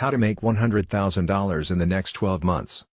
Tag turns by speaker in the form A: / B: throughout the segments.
A: How to make $100,000 in the next 12 months.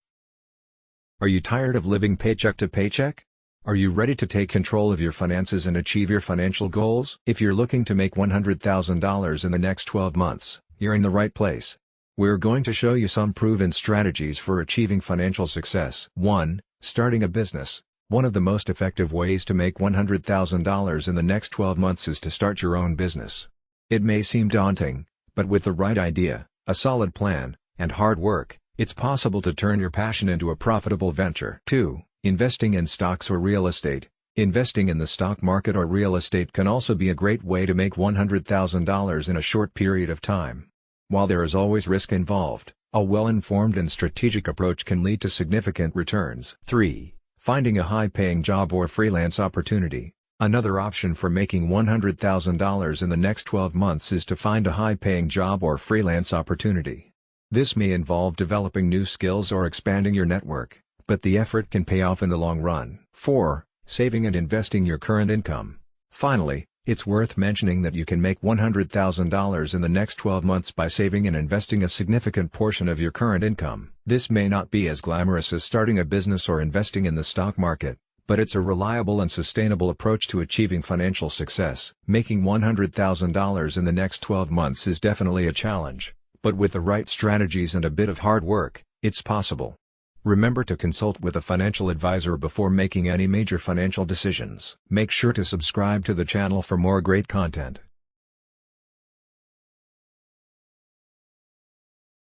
A: Are you tired of living paycheck to paycheck? Are you ready to take control of your finances and achieve your financial goals? If you're looking to make $100,000 in the next 12 months, you're in the right place. We're going to show you some proven strategies for achieving financial success. 1. Starting a business. One of the most effective ways to make $100,000 in the next 12 months is to start your own business. It may seem daunting, but with the right idea, a solid plan, and hard work, it's possible to turn your passion into a profitable venture. 2. Investing in stocks or real estate. Investing in the stock market or real estate can also be a great way to make $100,000 in a short period of time. While there is always risk involved, a well-informed and strategic approach can lead to significant returns. 3. Finding a high-paying job or freelance opportunity. Another option for making $100,000 in the next 12 months is to find a high-paying job or freelance opportunity. This may involve developing new skills or expanding your network, but the effort can pay off in the long run. 4. Saving and investing your current income. Finally, it's worth mentioning that you can make $100,000 in the next 12 months by saving and investing a significant portion of your current income. This may not be as glamorous as starting a business or investing in the stock market, but it's a reliable and sustainable approach to achieving financial success. Making $100,000 in the next 12 months is definitely a challenge, but with the right strategies and a bit of hard work, it's possible. Remember to consult with a financial advisor before making any major financial decisions. Make sure to subscribe to the channel for more great content.